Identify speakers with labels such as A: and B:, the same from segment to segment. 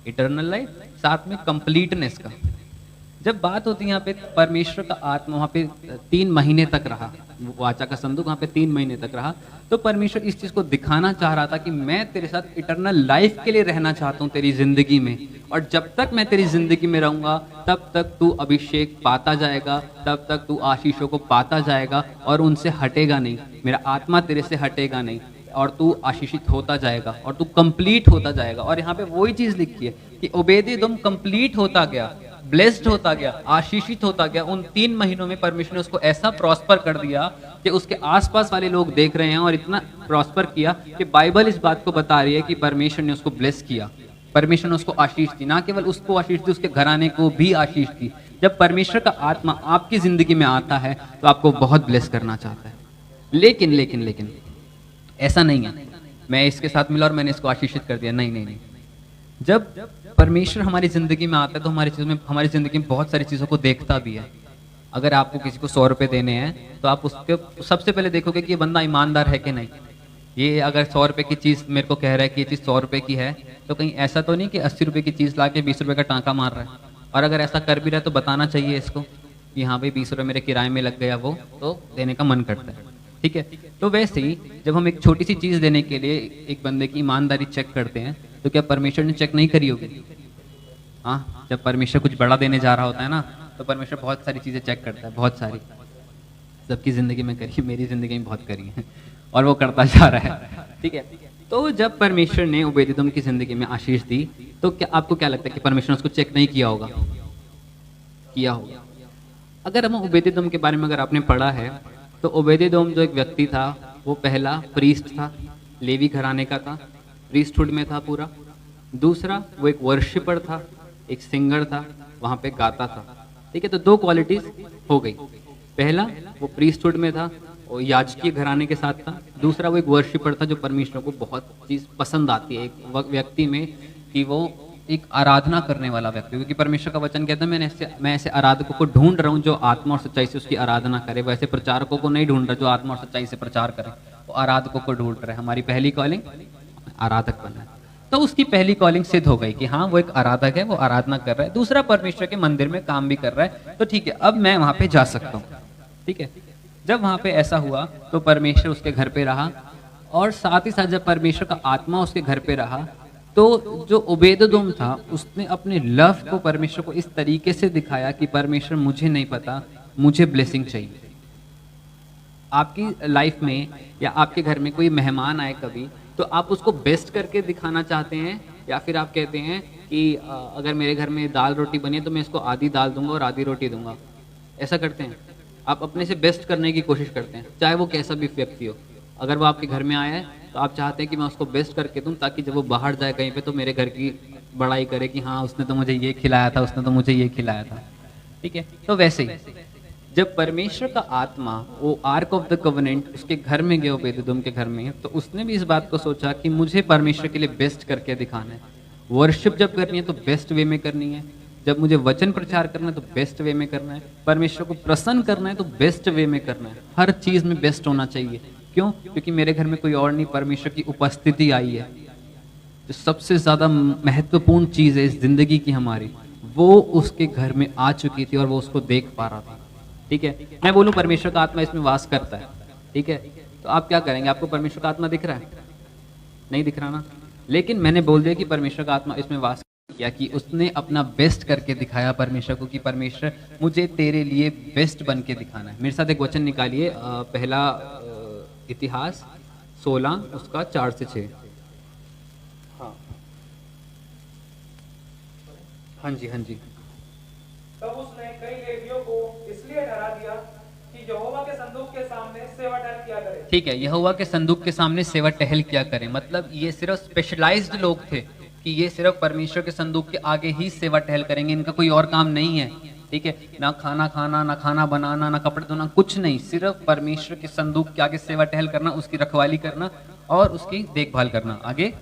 A: Eternal life, साथ में completeness का। जब बात होती है यहाँ पे परमेश्वर का आत्मा वहाँ पे 3 महीने तक रहा, वाचा का संदूक वहाँ पे 3 महीने तक रहा, तो परमेश्वर इस चीज को दिखाना चाह रहा था कि मैं तेरे साथ इटर्नल लाइफ के लिए रहना चाहता हूँ तेरी जिंदगी में, और जब तक मैं तेरी जिंदगी में रहूंगा तब तक तू अभिषेक पाता जाएगा, तब तक तू आशीषों को पाता जाएगा और उनसे हटेगा नहीं, मेरा आत्मा तेरे से हटेगा नहीं, और तू आशीषित होता जाएगा और तू कंप्लीट होता जाएगा। और यहाँ पे वही चीज लिखी है कि ओबेदेदोम कंप्लीट होता गया, ब्लेस्ड होता गया, आशीषित होता गया। उन 3 महीनों में परमेश्वर ने उसको ऐसा प्रॉस्पर कर दिया कि उसके आसपास वाले लोग देख रहे हैं, और इतना प्रॉस्पर किया कि बाइबल इस बात को बता रही है कि परमेश्वर ने उसको ब्लेस किया, परमेश्वर ने उसको आशीष दी, ना केवल उसको आशीष दी, उसके घराने को भी आशीष दी। जब परमेश्वर का आत्मा आपकी जिंदगी में आता है तो आपको बहुत ब्लेस करना चाहता है। लेकिन लेकिन लेकिन ऐसा नहीं है मैं इसके साथ मिला और मैंने इसको आशीषित कर दिया, नहीं नहीं नहीं। जब परमेश्वर हमारी जिंदगी में आता है तो हमारी जिंदगी में बहुत सारी चीजों को देखता भी है। अगर आपको किसी को 100 रुपए देने हैं तो आप उसके सबसे पहले देखोगे कि ये बंदा ईमानदार है कि नहीं। ये अगर 100 रुपए की चीज मेरे को कह रहा है कि ये चीज 100 रुपए की है, तो कहीं ऐसा तो नहीं कि 80 रुपए की चीज ला के 20 रुपए का टांका मार रहा है। और अगर ऐसा कर भी रहा है तो बताना चाहिए इसको कि हाँ भाई 20 रुपए मेरे किराए में लग गया, वो तो देने का मन करता है, ठीक है। तो वैसे ही जब हम एक छोटी सी चीज देने के लिए एक बंदे की ईमानदारी चेक करते हैं, तो क्या परमेश्वर ने चेक नहीं करी होगी? हाँ, जब परमेश्वर कुछ बड़ा देने जा रहा होता है ना, तो परमेश्वर बहुत सारी चीजें चेक करता है, बहुत सारी, सबकी जिंदगी में करी, मेरी जिंदगी में बहुत करी है और वो करता जा रहा है, ठीक है। तो जब परमेश्वर ने ओबेदेदोम की जिंदगी में आशीष दी, तो क्या आपको क्या लगता है कि परमेश्वर ने उसको चेक नहीं किया होगा? किया होगा। अगर हम ओबेदेदोम के बारे में अगर आपने पढ़ा है, तो ओबेदेदोम जो एक व्यक्ति था वो पहला प्रीस्ट था, लेवी घराने का था, प्रीस्टहुड में था पूरा। दूसरा वो एक वर्शिपर था, एक सिंगर था, वहां पे गाता था, ठीक है। तो 2 क्वालिटीज हो गई। पहला वो प्रीस्टहुड में था और याजकीय घराने के साथ था। दूसरा वो एक वर्शिपर था जो परमेश्वर को बहुत चीज पसंद आती है एक व्यक्ति में, कि वो एक आराधना करने वाला व्यक्ति, क्योंकि परमेश्वर का वचन कहता है मैं ऐसे आराधकों को ढूंढ रहा हूँ जो आत्मा और सच्चाई से उसकी आराधना करे। वैसे प्रचारकों को नहीं ढूंढ रहा जो आत्मा और सच्चाई से प्रचार करे, वो आराधकों को ढूंढ रहे। हमारी पहली कॉलिंग आराधक बनना है। तो उसकी पहली कॉलिंग सिद्ध हो गई कि हाँ वो एक आराधक है, वो आराधना कर रहा है। दूसरा परमेश्वर के मंदिर में काम भी कर रहा है, तो ठीक है अब मैं वहां पे जा सकता हूँ, ठीक है। जब वहां पे ऐसा हुआ तो परमेश्वर उसके घर पे रहा, और साथ ही साथ जब परमेश्वर का आत्मा उसके घर पे रहा, तो जो ओबेदेदोम था उसने अपने लव को परमेश्वर को इस तरीके से दिखाया कि परमेश्वर मुझे नहीं पता, मुझे ब्लेसिंग चाहिए। आपकी लाइफ में या आपके घर में कोई मेहमान आए कभी, तो आप उसको बेस्ट करके दिखाना चाहते हैं, या फिर आप कहते हैं कि अगर मेरे घर में दाल रोटी बनी है तो मैं इसको आधी दाल दूंगा और आधी रोटी दूंगा, ऐसा करते हैं? आप अपने से बेस्ट करने की कोशिश करते हैं, चाहे वो कैसा भी व्यक्ति हो। अगर वो आपके घर में आया है तो आप चाहते हैं कि मैं उसको बेस्ट करके दूं, ताकि जब वो बाहर जाए कहीं पे तो मेरे घर की बड़ाई करे कि हाँ उसने तो मुझे ये खिलाया था, उसने तो मुझे ये खिलाया था, ठीक है। तो वैसे ही जब परमेश्वर का आत्मा वो आर्क ऑफ द कवेनेंट उसके घर में गया ओबेदेदोम के घर में, तो उसने भी इस बात को सोचा कि मुझे परमेश्वर के लिए बेस्ट करके दिखाना है। वर्शिप जब करनी है तो बेस्ट वे में करनी है, जब मुझे वचन प्रचार करना है तो बेस्ट वे में करना है, परमेश्वर को प्रसन्न करना है तो बेस्ट वे में करना है। हर चीज में बेस्ट होना चाहिए। क्यों? क्योंकि मेरे घर में कोई और नहीं, परमेश्वर की उपस्थिति आई है। जो सबसे ज्यादा महत्वपूर्ण चीज है इस जिंदगी की हमारी, वो उसके घर में आ चुकी थी और वो उसको देख पा रहा था, ठीक है। मैं बोलूं परमेश्वर का आत्मा इसमें वास करता है, ठीक है, तो आप क्या करेंगे? आपको परमेश्वर का आत्मा दिख रहा है? नहीं दिख रहा ना। लेकिन मैंने बोल दिया कि परमेश्वर का आत्मा इसमें वास किया, कि उसने अपना बेस्ट करके दिखाया परमेश्वर को, कि परमेश्वर मुझे तेरे लिए बेस्ट बन के दिखाना है। मेरे साथ एक वचन निकालिए, पहला इतिहास 16 उसका 4 से 6। हाँ जी, हाँ जी।
B: तब उसने कई लेवियों को इसलिए ठहरा दिया कि यहोवा के संदूक के सामने सेवा टहल किया करे।
A: ठीक है, यहोवा के संदूक के सामने सेवा टहल किया करें, मतलब ये सिर्फ स्पेशलाइज्ड लोग थे कि ये सिर्फ परमेश्वर के संदूक के आगे ही सेवा टहल करेंगे, इनका कोई और काम नहीं है, ठीक है। ना खाना खाना, ना खाना बनाना, ना कपड़े धोना, कुछ नहीं, सिर्फ परमेश्वर के संदूक के आगे सेवा टहल करना, उसकी रखवाली करना और उसकी देखभाल करना। आगे,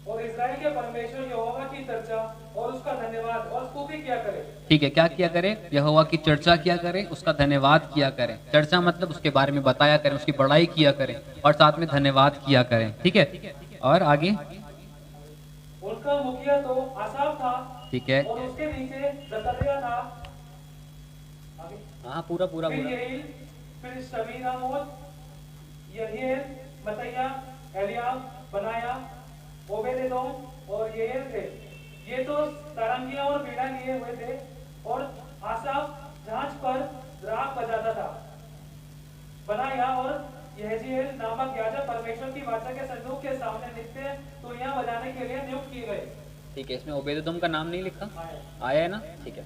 B: और इस्राएल के परमेश्वर यहोवा की चर्चा और उसका धन्यवाद और स्तुति किया करे।
A: ठीक है, क्या किया करे? यहोवा की चर्चा किया करें, उसका धन्यवाद किया करें। चर्चा मतलब उसके बारे में बताया करें, उसकी बड़ाई किया करें और साथ में धन्यवाद किया करें, ठीक है। और आगे,
B: उसका मुखिया तो आसाफ था,
A: ठीक है।
B: और उसके नीचे जकरिया था। आगे।
A: हाँ पूरा पूरा
B: फिर
A: पूरा।
B: यहील, फिर शमीरामोत, यहीएल, मतैया, एलियाब, बनाया, ओबेदेदोम और येहेल थे। ये तो सारंगियां और बीड़ा लिए हुए थे, और आसाफ झांझ पर राग बजाता था। बनाया और यहजीएल नामक याजक परमेश्वर की वाचा के संदूक के सामने नित्य तुरियां बजाने के लिए नियुक्त किए गए।
A: ठीक है, इसमें ओबेदेदोम का नाम नहीं लिखा,
B: आया।
A: आया है ना, ठीक है।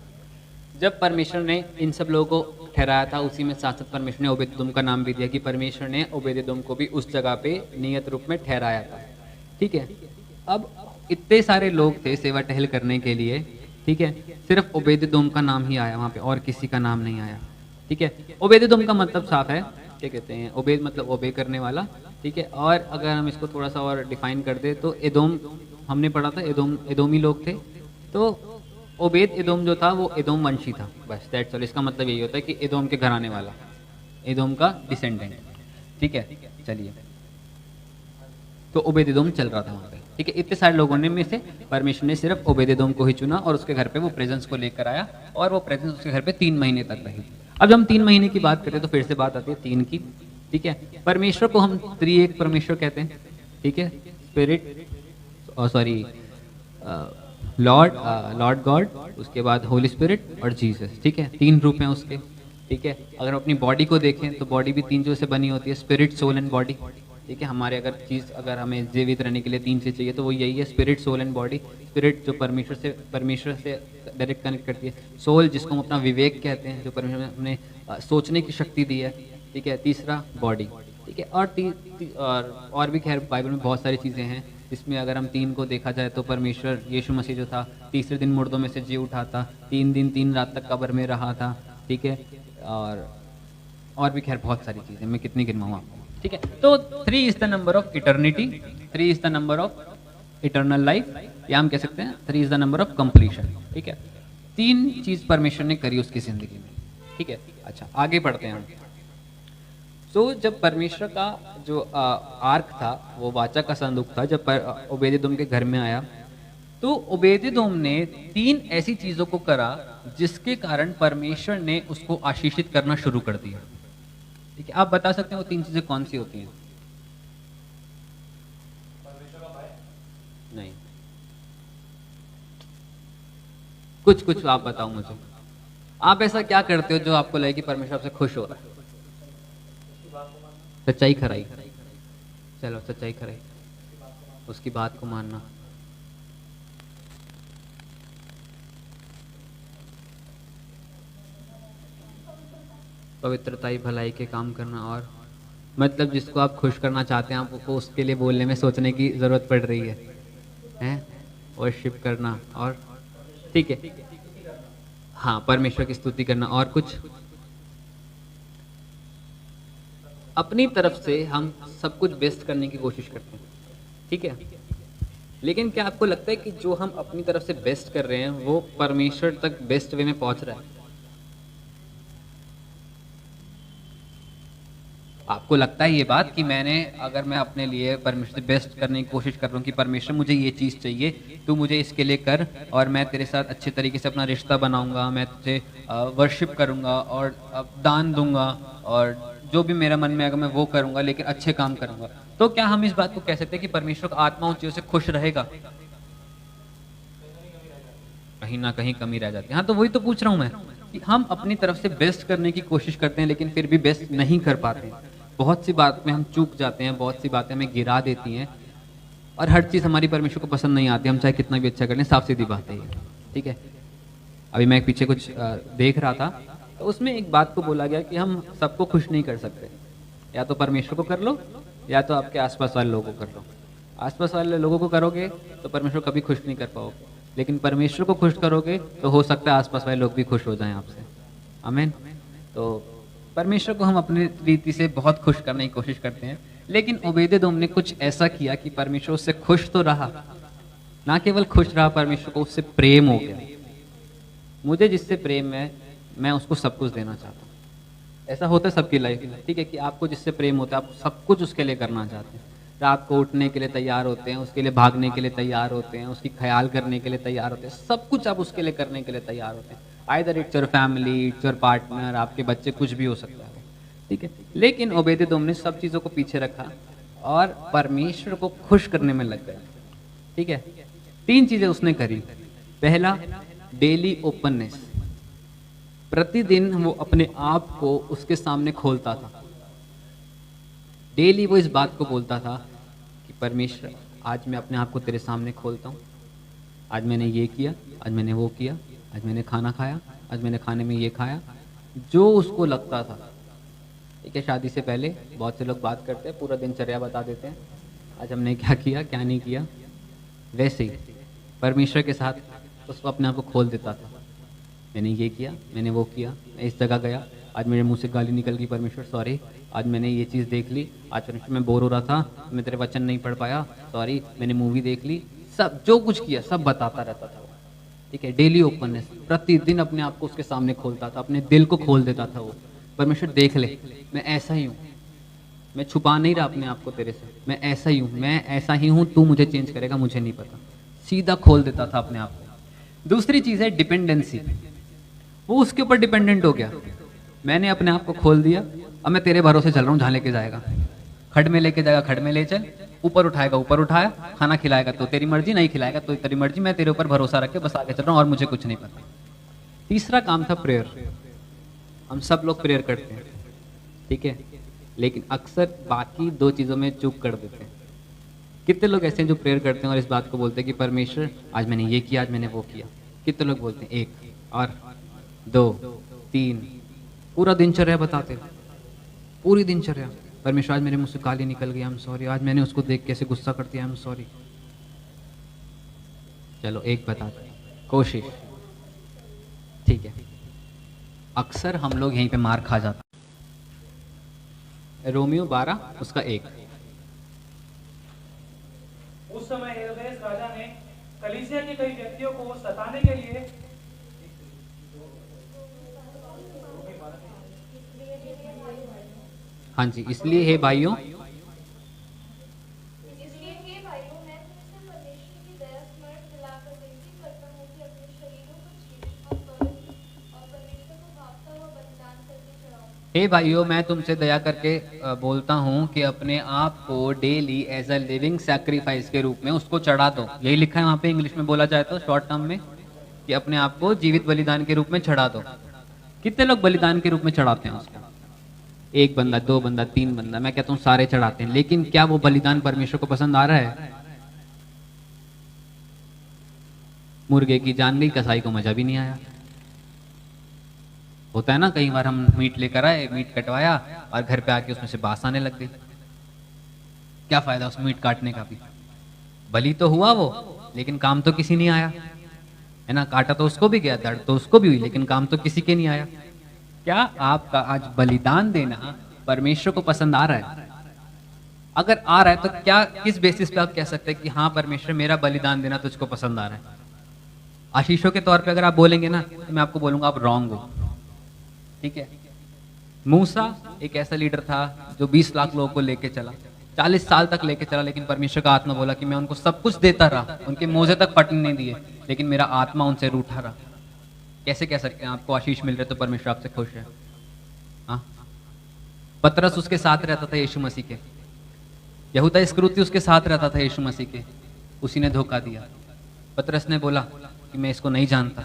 A: जब परमेश्वर ने इन सब लोगों को ठहराया था, उसी में साथ साथ परमेश्वर ने ओबेदेदोम का नाम भी दिया कि परमेश्वर ने ओबेदेदोम को भी उस जगह पे नियत रूप में ठहराया था। ठीक है, अब इतने सारे लोग थे सेवा टहल करने के लिए, ठीक है, सिर्फ ओबेदेदोम का नाम ही आया वहाँ पे, और किसी का नाम नहीं आया। ठीक है, ओबेदेदोम का मतलब साफ है, क्या कहते हैं, ओबेद मतलब ओबे करने वाला। ठीक है, और अगर हम इसको थोड़ा सा और डिफाइन कर दे तो एदोम, हमने पढ़ा था एदोम, एदोमी लोग थे, तो ओबेद एदोम जो था वो एदोम वंशी था, बस दैट्स ऑल। इसका मतलब यही होता है कि एदोम के घराने वाला, एदोम का डिसेंडेंट। ठीक है, चलिए, तो ओबेदेदोम चल रहा था वहाँ पे। ठीक है, इतने सारे लोगों ने में से परमेश्वर ने सिर्फ ओबेदेदोम को ही चुना और उसके घर पे वो प्रेजेंस को लेकर आया, और वो प्रेजेंस उसके घर पे 3 महीने तक रही। अब जब हम 3 महीने की बात करते हैं तो फिर से बात आती है 3 की। ठीक है, परमेश्वर को हम त्रिएक परमेश्वर कहते हैं। ठीक है, स्पिरिट, सॉरी, लॉर्ड गॉड, उसके बाद होली स्पिरिट और जीसस। ठीक है, 3 रूप हैं उसके। ठीक है, अगर हम अपनी बॉडी को देखें तो बॉडी भी 3 चीजों से बनी होती है, स्पिरिट, सोल एंड बॉडी। ठीक है, हमारे अगर चीज़, अगर हमें जीवित रहने के लिए 3 चीज़ चाहिए तो वो यही है, spirit, soul and body. Spirit जो परमेश्वर से डायरेक्ट कनेक्ट करती है, सोल जिसको हम अपना विवेक कहते हैं, जो परमेश्वर ने हमने सोचने की शक्ति दी है। ठीक है, तीसरा बॉडी। ठीक है, और भी खैर बाइबल में बहुत सारी चीज़ें हैं, इसमें अगर हम 3 को देखा जाए तो परमेश्वर यीशु मसीह जो था, तीसरे दिन मुर्दों में से जी उठा था, 3 दिन 3 रात तक कब्र में रहा था। ठीक है, और भी खैर बहुत सारी चीज़ें, मैं कितनी गिनवाऊँ आपको। ठीक है, तो 3 is the number of eternity, 3 is the number of eternal life, या हम कह सकते हैं 3 is the number of completion. ठीक है, 3 चीज परमेश्वर ने करी उसकी जिंदगी में। ठीक है, अच्छा आगे बढ़ते हैं हम। तो जब परमेश्वर का जो आर्क था, वो वाचा का संदूक था, जब ओबेदेदोम के घर में आया तो ओबेदेदोम ने 3 ऐसी चीजों को करा जिसके कारण परमेश्वर ने उसको आशीषित करना शुरू कर दिया। ठीक है, आप बता सकते हैं वो 3 चीजें कौन सी होती हैं? नहीं, कुछ आप बताओ मुझे। आप ऐसा क्या करते हो जो आपको लगे कि परमेश्वर आपसे खुश हो रहा है? सच्चाई खराई, चलो सच्चाई खराई, उसकी बात को मानना। पवित्रताई, भलाई के काम करना, और मतलब जिसको आप खुश करना चाहते हैं आपको उसके लिए बोलने में सोचने की जरूरत पड़ रही है? वर्शिप करना, और ठीक है, हाँ परमेश्वर की स्तुति करना, और कुछ अपनी तरफ से हम सब कुछ बेस्ट करने की कोशिश करते हैं। ठीक है, लेकिन क्या आपको लगता है कि जो हम अपनी तरफ से बेस्ट कर रहे हैं वो परमेश्वर तक बेस्ट वे में पहुंच रहा है? आपको लगता है ये बात कि अगर मैं अपने लिए परमेश्वर से बेस्ट करने की कोशिश कर रहा हूँ कि परमेश्वर मुझे ये चीज़ चाहिए, तू मुझे इसके लिए कर, और मैं तेरे साथ अच्छे तरीके से अपना रिश्ता बनाऊंगा, मैं तुझे वर्शिप करूंगा और दान दूंगा, और जो भी मेरा मन में आएगा मैं वो करूंगा, लेकिन अच्छे काम करूंगा, तो क्या हम इस बात को कह सकते हैं कि परमेश्वर का आत्मा उन चीज़ों से खुश रहेगा? कहीं ना कहीं कमी रह जाती है। हाँ, तो वही तो पूछ रहा हूँ मैं कि हम अपनी तरफ से बेस्ट करने की कोशिश करते हैं लेकिन फिर भी बेस्ट नहीं कर पाते। बहुत सी बात में हम चूक जाते हैं, बहुत सी बातें हमें गिरा देती हैं, और हर चीज़ हमारी परमेश्वर को पसंद नहीं आती, हम चाहे कितना भी अच्छा कर लें, साफ सीधी बात है ये। ठीक है, अभी मैं पीछे कुछ देख रहा था तो उसमें एक बात को बोला गया कि हम सबको खुश नहीं कर सकते, या तो परमेश्वर को कर लो या तो आपके आसपास वाले लोगों को कर लो। आसपास वाले लोगों को करोगे तो परमेश्वर कभी खुश नहीं कर पाओगे, लेकिन परमेश्वर को खुश करोगे तो हो सकता है आसपास वाले लोग भी खुश हो जाएं आपसे। आमीन। तो परमेश्वर को हम अपनी रीति से बहुत खुश करने की कोशिश करते हैं, लेकिन ओबेदेदोम ने कुछ ऐसा किया कि परमेश्वर उससे खुश तो रहा, ना केवल खुश रहा, परमेश्वर को उससे प्रेम हो गया। मुझे जिससे प्रेम है मैं उसको सब कुछ देना चाहता हूँ। ऐसा होता है सबकी लाइफ में, ठीक है, कि आपको जिससे प्रेम होता है आप सब कुछ उसके लिए करना चाहते हैं, रात को उठने के लिए तैयार होते हैं, उसके लिए भागने के लिए तैयार होते हैं, उसकी ख्याल करने के लिए तैयार होते हैं, सब कुछ आप उसके लिए करने के लिए तैयार होते हैं। Either it's your family, it's your partner, आपके बच्चे, कुछ भी हो सकता है, ठीक है। लेकिन ओबेदेदोम ने सब चीज़ों को पीछे रखा और परमेश्वर को खुश करने में लग गया, ठीक है। 3 चीज़ें उसने करी। पहला, डेली ओपननेस। प्रतिदिन वो अपने आप को उसके सामने खोलता था। डेली वो इस बात को बोलता था कि परमेश्वर, आज मैं अपने आप को तेरे सामने खोलता हूँ। आज मैंने ये किया, आज मैंने वो किया, आज मैंने खाना खाया, आज मैंने खाने में ये खाया, जो उसको लगता था, ठीक है। शादी से पहले बहुत से लोग बात करते हैं, पूरा दिनचर्या बता देते हैं, आज हमने क्या किया क्या नहीं किया। वैसे ही परमेश्वर के साथ उसको अपने आप को खोल देता था। मैंने ये किया, मैंने वो किया, मैं इस जगह गया, आज मेरे मुंह से गाली निकल गई, परमेश्वर सॉरी। आज मैंने ये चीज़ देख ली, आज परमेश्वर मैं बोर हो रहा था, मैं तेरे वचन नहीं पढ़ पाया, सॉरी। मैंने मूवी देख ली, सब जो कुछ किया सब बताता रहता था, ठीक है। डेली ओपननेस, प्रतिदिन अपने आप को उसके सामने खोलता था, अपने दिल को खोल देता था वो। परमेश्वर देख ले, मैं ऐसा ही हूँ, मैं छुपा नहीं रहा अपने आप को तेरे से, मैं ऐसा ही हूँ, मैं ऐसा ही हूँ, तू मुझे चेंज करेगा मुझे नहीं पता। सीधा खोल देता था अपने आप को। दूसरी चीज़ है डिपेंडेंसी। वो उसके ऊपर डिपेंडेंट हो गया। मैंने अपने आप को खोल दिया, अब मैं तेरे भरोसे चल रहा हूँ, जहाँ लेके जाएगा, खड में लेके जाएगा खड में ले चल, ऊपर उठाएगा ऊपर उठाया, खाना खिलाएगा तो तेरी मर्जी, नहीं खिलाएगा तो तेरी मर्जी, मैं तेरे ऊपर भरोसा रख के बस आगे चल रहा हूँ और मुझे कुछ नहीं पता। तीसरा काम था प्रेयर। हम सब लोग प्रेयर करते हैं, ठीक है, लेकिन अक्सर बाकी 2 चीज़ों में चूक कर देते हैं। कितने लोग ऐसे हैं जो प्रेयर करते हैं और इस बात को बोलते हैं कि परमेश्वर आज मैंने ये किया, आज मैंने वो किया। कितने लोग बोलते हैं 1 और 2 3, पूरा दिनचर्या बताते हैं, पूरी दिनचर्या। परमेश्वर आज मेरे मुंह से गाली निकल गई, आई एम सॉरी। आज मैंने उसको देख कैसे गुस्सा कर दिया, आई एम सॉरी। चलो एक बताते हैं, कोशिश, ठीक है। अक्सर हम लोग यहीं पे मार खा जाते हैं। रोमियो 12 उसका 1।
B: उस समय हेरोदेस राजा ने कलीसिया के कई व्यक्तियों को सताने के लिए
A: हाँ जी, इसलिए हे भाइयों, हे भाइयों, मैं तुमसे दया करके बोलता हूँ कि अपने आप को daily as a living sacrifice के रूप में उसको चढ़ा दो। यही लिखा है वहाँ पे, इंग्लिश में बोला जाए तो शॉर्ट टर्म में, कि अपने आप को जीवित बलिदान के रूप में चढ़ा दो। कितने लोग बलिदान के रूप में चढ़ाते हैं उसको? 1 बंदा, 2 बंदा, 3 बंदा, मैं कहता हूँ सारे चढ़ाते हैं। लेकिन क्या वो बलिदान परमेश्वर को पसंद आ रहा है? मुर्गे की जान गई, कसाई को मजा भी नहीं आया। होता है ना, कई बार हम मीट लेकर आए, मीट कटवाया और घर पे आके उसमें से बास आने लग गई। क्या फायदा उस मीट काटने का भी? बलि तो हुआ वो, लेकिन काम तो किसी नहीं आया, है ना। काटा तो उसको भी गया, दर्द तो उसको भी हुई, लेकिन काम तो किसी के नहीं आया। क्या आपका आज बलिदान देना परमेश्वर को पसंद आ रहा है? अगर आ रहा है तो क्या, किस बेसिस पे आप कह सकते हैं कि हाँ परमेश्वर मेरा बलिदान देना तुझको पसंद आ रहा है? आशीषों के तौर पे अगर आप बोलेंगे ना, तो मैं आपको बोलूंगा आप रॉन्ग हो, ठीक है। मूसा एक ऐसा लीडर था जो 20 लाख लोगों को लेके चला, 40 साल तक लेके चला, लेकिन परमेश्वर का आत्मा बोला कि मैं उनको सब कुछ देता रहा, उनके मोजे तक फटने नहीं दिए, लेकिन मेरा आत्मा उनसे रूठा रहा। कैसे कह सकते हैं आपको आशीष मिल रहे तो परमेश्वर आपसे खुश है? हाँ, पतरस उसके साथ रहता था यीशु मसीह के, यहूदा इस्करियोती उसके साथ रहता था यीशु मसीह के, उसी ने धोखा दिया। पतरस ने बोला कि मैं इसको नहीं जानता।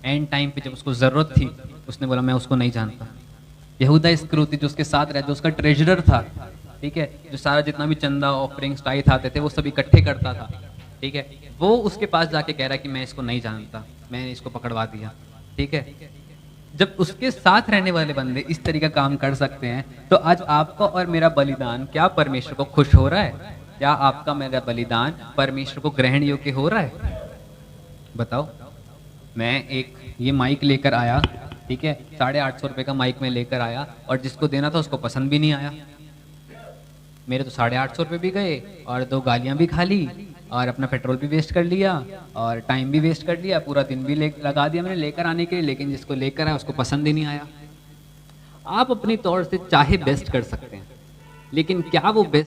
A: एंड टाइम पे जब उसको जरूरत थी, उसने बोला मैं उसको नहीं जानता। यहूदा इस्करियोती जो उसके साथ रहता, जो उसका ट्रेजरर था, ठीक है, जो सारा जितना भी चंदा ऑफरिंग्स टाइथ आते थे वो सब इकट्ठे करता था, ठीक है, वो उसके पास जाके कह रहा है कि मैं इसको नहीं जानता, मैंने इसको पकड़वा दिया, ठीक है। जब उसके साथ रहने वाले बंदे इस तरीके का काम कर सकते हैं, तो आज आपका और मेरा बलिदान क्या परमेश्वर को खुश हो रहा है? क्या आपका मेरा बलिदान परमेश्वर को ग्रहण योग्य हो रहा है? बताओ। मैं एक ये माइक लेकर आया, ठीक है, 850 रुपए का माइक में लेकर आया, और जिसको देना था उसको पसंद भी नहीं आया। मेरे तो 850 रुपए भी गए और 2 गालियां भी खा ली और अपना पेट्रोल भी वेस्ट कर लिया और टाइम भी वेस्ट कर लिया, पूरा दिन भी लगा दिया मैंने लेकर आने के लिए, लेकिन जिसको लेकर आया उसको पसंद ही नहीं आया। आप अपनी तौर से चाहे बेस्ट कर सकते हैं, लेकिन क्या वो बेस्ट